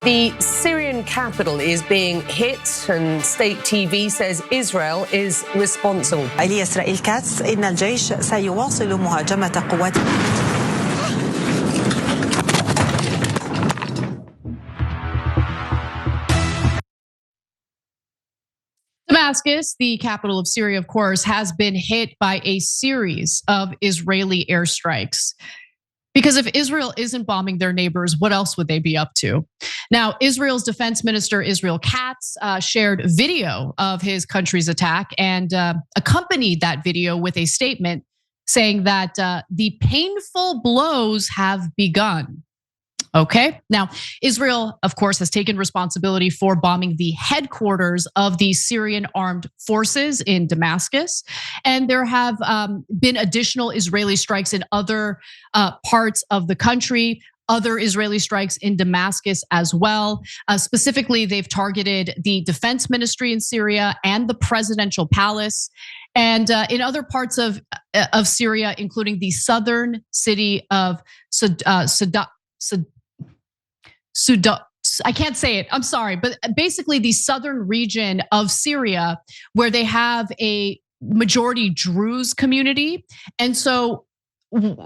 The Syrian capital is being hit and state TV says Israel is responsible. الإسرائيليات إن الجيش سيواصل مهاجمة قوات Damascus, the capital of Syria, of course, has been hit by a series of Israeli airstrikes. Because if Israel isn't bombing their neighbors, what else would they be up to? Now, Israel's defense minister, Israel Katz, shared video of his country's attack and accompanied that video with a statement saying that the painful blows have begun. Okay, now Israel, of course, has taken responsibility for bombing the headquarters of the Syrian armed forces in Damascus. And there have been additional Israeli strikes in other parts of the country, other Israeli strikes in Damascus as well. Specifically, they've targeted the defense ministry in Syria and the presidential palace. And in other parts of Syria, including the southern city of I can't say it, I'm sorry, but basically the southern region of Syria where they have a majority Druze community. And so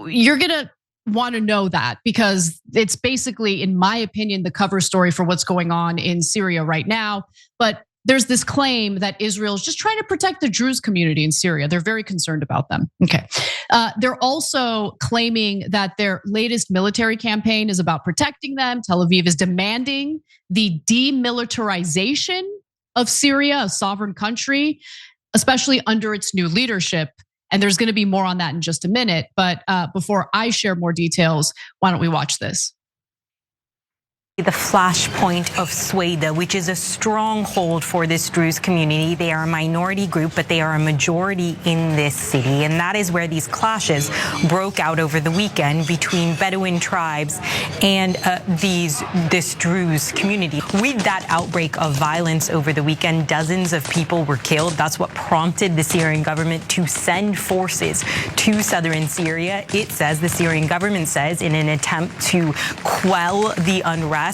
you're gonna wanna know that because it's basically, in my opinion, the cover story for what's going on in Syria right now. But there's this claim that Israel's just trying to protect the Druze community in Syria. They're very concerned about them. Okay. They're also claiming that their latest military campaign is about protecting them. Tel Aviv is demanding the demilitarization of Syria, a sovereign country, especially under its new leadership. And there's gonna be more on that in just a minute. But before I share more details, why don't we watch this? The flashpoint of Sueda, which is a stronghold for this Druze community. They are a minority group, but they are a majority in this city. And that is where these clashes broke out over the weekend between Bedouin tribes and this Druze community. With that outbreak of violence over the weekend, dozens of people were killed. That's what prompted the Syrian government to send forces to southern Syria. It says, the Syrian government says, in an attempt to quell the unrest,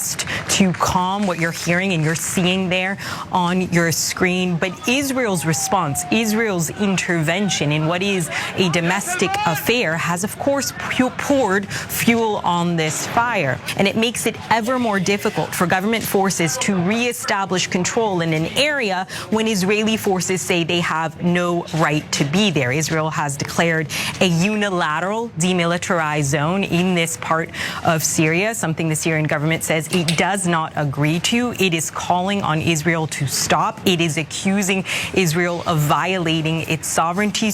to calm what you're hearing and you're seeing there on your screen. But Israel's response, Israel's intervention in what is a domestic affair has, of course, poured fuel on this fire. And it makes it ever more difficult for government forces to reestablish control in an area when Israeli forces say they have no right to be there. Israel has declared a unilateral demilitarized zone in this part of Syria, something the Syrian government says it does not agree to. It is calling on Israel to stop. It is accusing Israel of violating its sovereignty.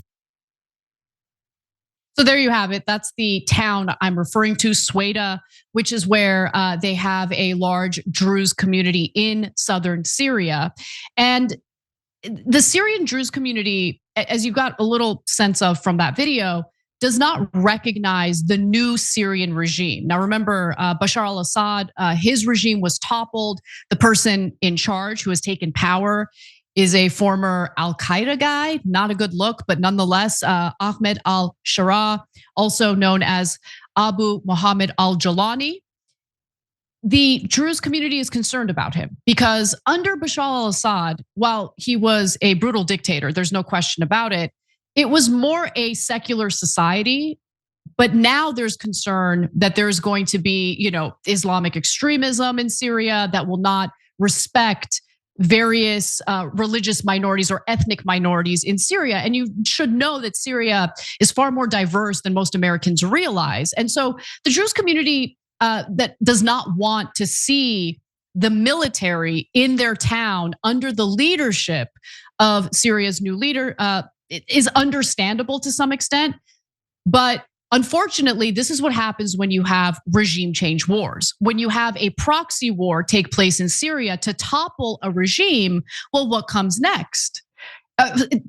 So there you have it. That's the town I'm referring to, Sueda, which is where they have a large Druze community in southern Syria. And the Syrian Druze community, as you got a little sense of from that video, does not recognize the new Syrian regime. Now remember, Bashar al-Assad, his regime was toppled. The person in charge who has taken power is a former al-Qaeda guy, not a good look, but nonetheless, Ahmed al-Sharaa, also known as Abu Muhammad al-Joulani. The Druze community is concerned about him because under Bashar al-Assad, while he was a brutal dictator, there's no question about it, it was more a secular society, but now there's concern that there's going to be, Islamic extremism in Syria that will not respect various religious minorities or ethnic minorities in Syria. And you should know that Syria is far more diverse than most Americans realize. And so the Druze community that does not want to see the military in their town under the leadership of Syria's new leader, it is understandable to some extent, but unfortunately, this is what happens when you have regime change wars. When you have a proxy war take place in Syria to topple a regime, well, what comes next?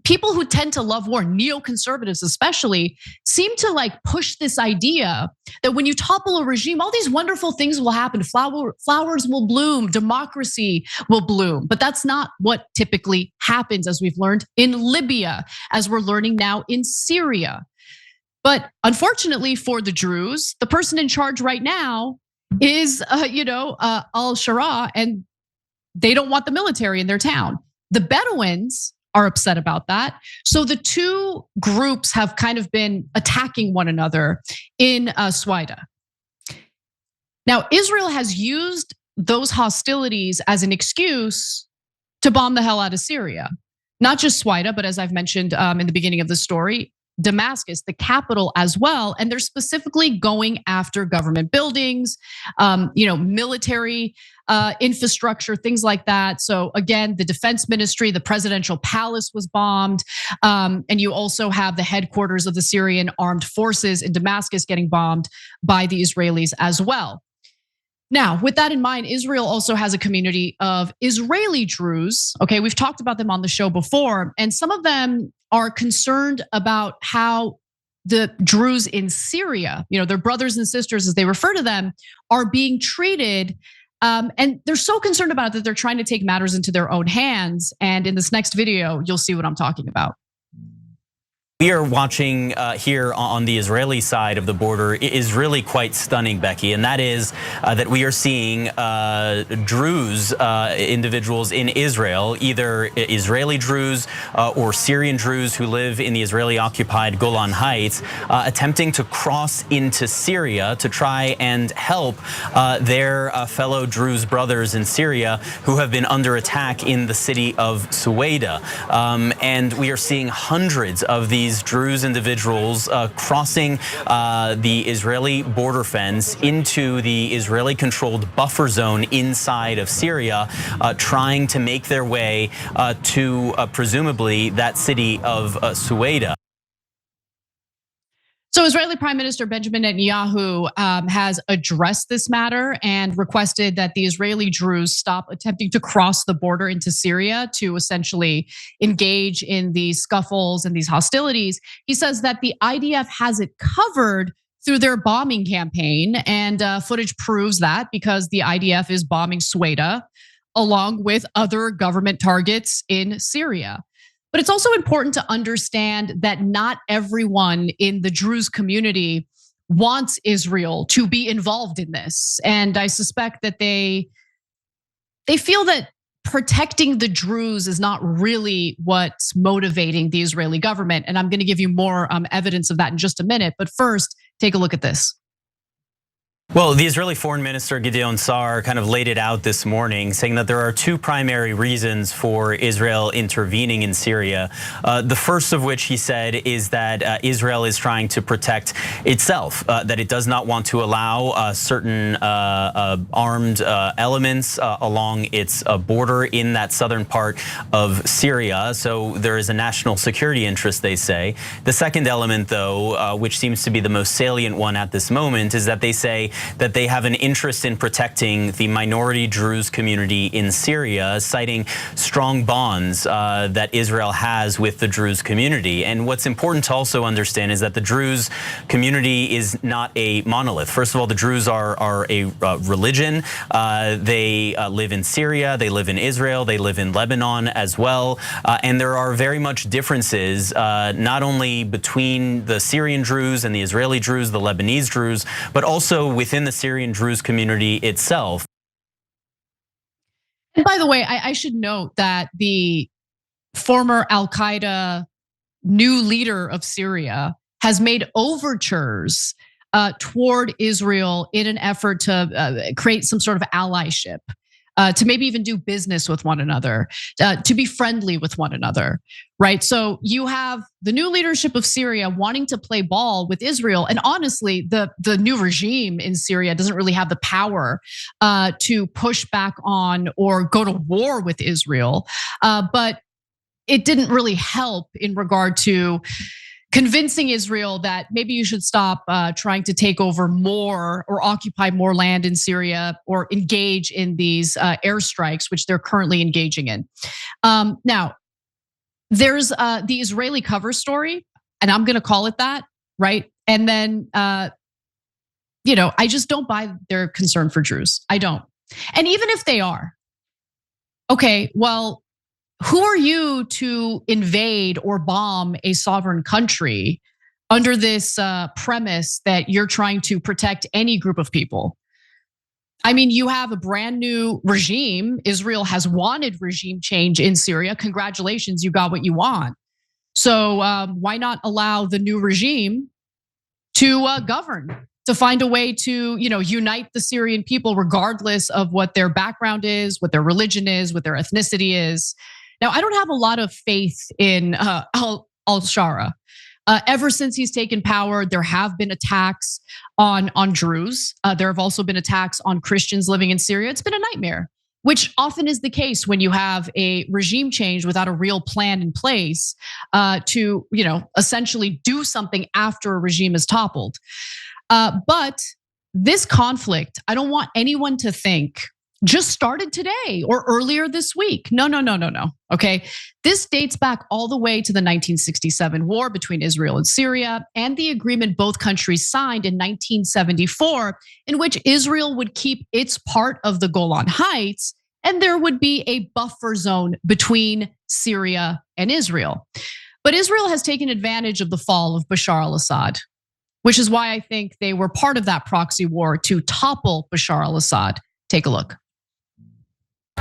People who tend to love war, neoconservatives especially, seem to push this idea that when you topple a regime, all these wonderful things will happen. Flowers will bloom, democracy will bloom. But that's not what typically happens, as we've learned in Libya, as we're learning now in Syria. But unfortunately for the Druze, the person in charge right now is, al-Sharaa, and they don't want the military in their town. The Bedouins are upset about that. So the two groups have kind of been attacking one another in Suwaida. Now, Israel has used those hostilities as an excuse to bomb the hell out of Syria. Not just Suwaida, but as I've mentioned in the beginning of the story, Damascus, the capital as well. And they're specifically going after government buildings, military infrastructure, things like that. So again, the defense ministry, the presidential palace was bombed. And you also have the headquarters of the Syrian armed forces in Damascus getting bombed by the Israelis as well. Now, with that in mind, Israel also has a community of Israeli Druze. Okay, we've talked about them on the show before, and some of them are concerned about how the Druze in Syria, their brothers and sisters, as they refer to them, are being treated. And they're so concerned about it that they're trying to take matters into their own hands. And in this next video, you'll see what I'm talking about. We are watching here on the Israeli side of the border is really quite stunning, Becky, and that is that we are seeing Druze individuals in Israel, either Israeli Druze or Syrian Druze who live in the Israeli-occupied Golan Heights, attempting to cross into Syria to try and help their fellow Druze brothers in Syria who have been under attack in the city of Suwaida. And we are seeing hundreds of these Druze individuals crossing the Israeli border fence into the Israeli-controlled buffer zone inside of Syria, trying to make their way to presumably that city of Suwaida. So Israeli Prime Minister Benjamin Netanyahu has addressed this matter and requested that the Israeli Druze stop attempting to cross the border into Syria to essentially engage in these scuffles and these hostilities. He says that the IDF has it covered through their bombing campaign, and footage proves that because the IDF is bombing Suwaida along with other government targets in Syria. But it's also important to understand that not everyone in the Druze community wants Israel to be involved in this. And I suspect that they feel that protecting the Druze is not really what's motivating the Israeli government. And I'm gonna give you more evidence of that in just a minute. But first, take a look at this. Well, the Israeli Foreign Minister Gideon Sa'ar kind of laid it out this morning, saying that there are two primary reasons for Israel intervening in Syria. The first of which, he said, is that Israel is trying to protect itself, that it does not want to allow certain armed elements along its border in that southern part of Syria. So there is a national security interest, they say. The second element, though, which seems to be the most salient one at this moment, is that they say that they have an interest in protecting the minority Druze community in Syria, citing strong bonds that Israel has with the Druze community. And what's important to also understand is that the Druze community is not a monolith. First of all, the Druze are a religion. They live in Syria, they live in Israel, they live in Lebanon as well. And there are very much differences, not only between the Syrian Druze and the Israeli Druze, the Lebanese Druze, but also within the Syrian Druze community itself. And by the way, I should note that the former Al-Qaeda new leader of Syria has made overtures toward Israel in an effort to create some sort of allyship, to maybe even do business with one another, to be friendly with one another, right? So you have the new leadership of Syria wanting to play ball with Israel. And honestly, the new regime in Syria doesn't really have the power to push back on or go to war with Israel. But it didn't really help in regard to convincing Israel that maybe you should stop trying to take over more or occupy more land in Syria or engage in these airstrikes, which they're currently engaging in. Now, there's the Israeli cover story, and I'm gonna call it that, right? And then, I just don't buy their concern for Druze. I don't. And even if they are, okay, well, who are you to invade or bomb a sovereign country under this premise that you're trying to protect any group of people? I mean, you have a brand new regime. Israel has wanted regime change in Syria. Congratulations, you got what you want. So why not allow the new regime to govern, to find a way to unite the Syrian people regardless of what their background is, what their religion is, what their ethnicity is. Now, I don't have a lot of faith in al-Sharaa. Ever since he's taken power, there have been attacks on Druze. There have also been attacks on Christians living in Syria. It's been a nightmare, which often is the case when you have a regime change without a real plan in place to essentially do something after a regime is toppled. But this conflict, I don't want anyone to think just started today or earlier this week. No. Okay. This dates back all the way to the 1967 war between Israel and Syria and the agreement both countries signed in 1974, in which Israel would keep its part of the Golan Heights and there would be a buffer zone between Syria and Israel. But Israel has taken advantage of the fall of Bashar al-Assad, which is why I think they were part of that proxy war to topple Bashar al-Assad. Take a look.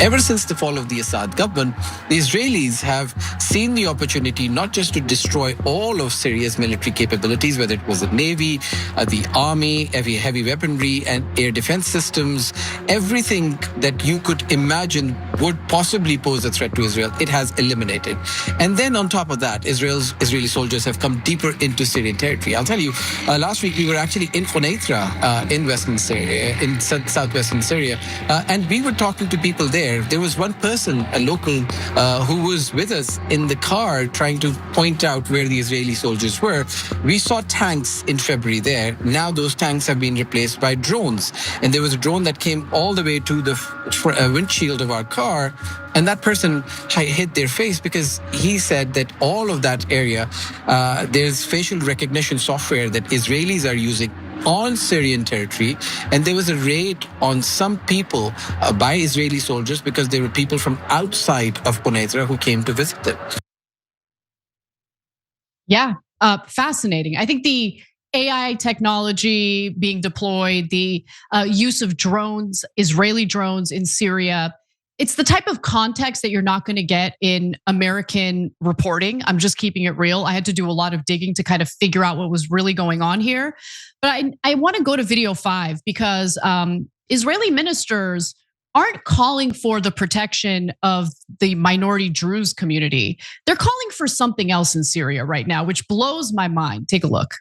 Ever since the fall of the Assad government, the Israelis have seen the opportunity not just to destroy all of Syria's military capabilities, whether it was the Navy, the Army, heavy weaponry, and air defense systems, everything that you could imagine would possibly pose a threat to Israel, it has eliminated. And then on top of that, Israeli soldiers have come deeper into Syrian territory. I'll tell you, last week we were actually in Quneitra in western Syria, in southwestern Syria, and we were talking to people there. There was one person, a local, who was with us in the car trying to point out where the Israeli soldiers were. We saw tanks in February there. Now those tanks have been replaced by drones. And there was a drone that came all the way to the windshield of our car. And that person hid their face because he said that all of that area, there's facial recognition software that Israelis are using on Syrian territory, and there was a raid on some people by Israeli soldiers because there were people from outside of Quneitra who came to visit them. Yeah, fascinating. I think the AI technology being deployed, the use of drones, Israeli drones in Syria, it's the type of context that you're not going to get in American reporting. I'm just keeping it real. I had to do a lot of digging to kind of figure out what was really going on here. But I want to go to video 5 because Israeli ministers aren't calling for the protection of the minority Druze community. They're calling for something else in Syria right now, which blows my mind. Take a look.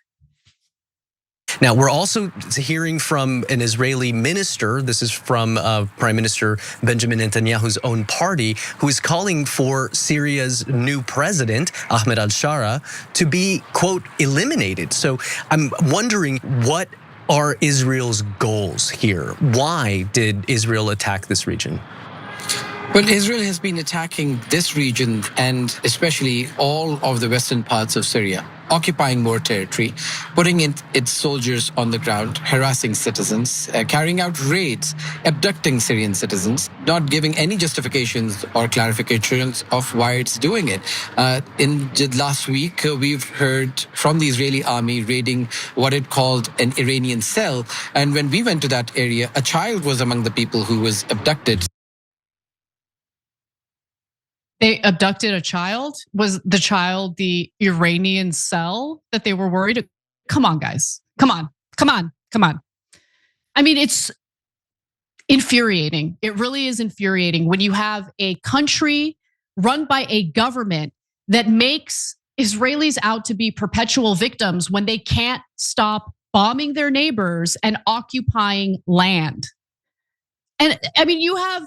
Now, we're also hearing from an Israeli minister, this is from Prime Minister Benjamin Netanyahu's own party, who is calling for Syria's new president, Ahmed al-Sharaa, to be, quote, eliminated. So I'm wondering, what are Israel's goals here? Why did Israel attack this region? Well, Israel has been attacking this region and especially all of the western parts of Syria, occupying more territory, putting its soldiers on the ground, harassing citizens, carrying out raids, abducting Syrian citizens, not giving any justifications or clarifications of why it's doing it. In last week, we've heard from the Israeli army raiding what it called an Iranian cell. And when we went to that area, a child was among the people who was abducted. They abducted a child? Was the child the Iranian cell that they were worried? Come on, guys. Come on. I mean, it's infuriating. It really is infuriating when you have a country run by a government that makes Israelis out to be perpetual victims when they can't stop bombing their neighbors and occupying land. And I mean, you have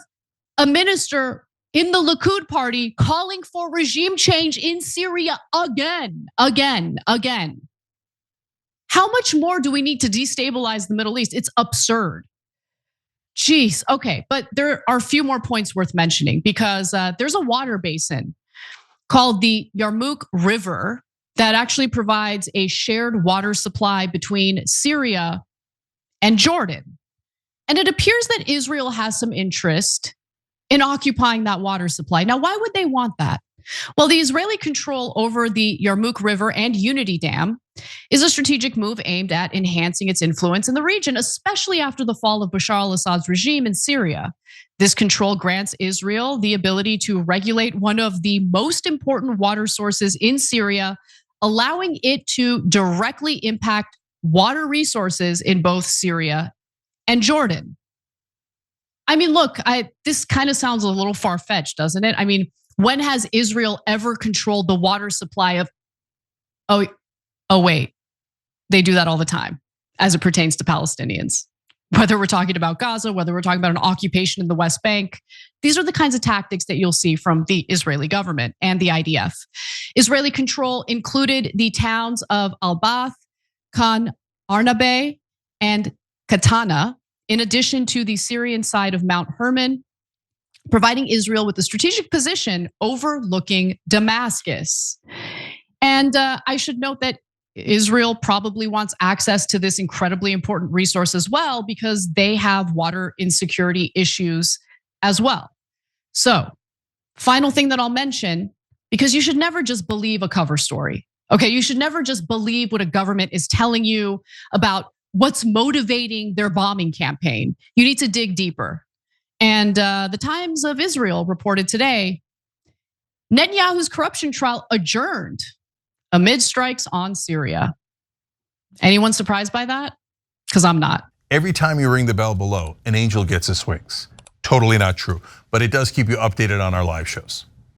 a minister in the Likud party calling for regime change in Syria again. How much more do we need to destabilize the Middle East? It's absurd. Jeez, okay, but there are a few more points worth mentioning because there's a water basin called the Yarmouk River that actually provides a shared water supply between Syria and Jordan. And it appears that Israel has some interest in occupying that water supply. Now, why would they want that? Well, the Israeli control over the Yarmouk River and Unity Dam is a strategic move aimed at enhancing its influence in the region, especially after the fall of Bashar al-Assad's regime in Syria. This control grants Israel the ability to regulate one of the most important water sources in Syria, allowing it to directly impact water resources in both Syria and Jordan. I mean, look, this kind of sounds a little far-fetched, doesn't it? I mean, when has Israel ever controlled the water supply of, oh wait, they do that all the time as it pertains to Palestinians. Whether we're talking about Gaza, whether we're talking about an occupation in the West Bank, these are the kinds of tactics that you'll see from the Israeli government and the IDF. Israeli control included the towns of Al-Bath, Khan Arnabe, and Katana, in addition to the Syrian side of Mount Hermon, providing Israel with a strategic position overlooking Damascus. And I should note that Israel probably wants access to this incredibly important resource as well, because they have water insecurity issues as well. So, final thing that I'll mention, because you should never just believe a cover story. Okay, you should never just believe what a government is telling you about what's motivating their bombing campaign. You need to dig deeper. And the Times of Israel reported today, Netanyahu's corruption trial adjourned amid strikes on Syria. Anyone surprised by that? Because I'm not. Every time you ring the bell below, an angel gets his wings. Totally not true, but it does keep you updated on our live shows.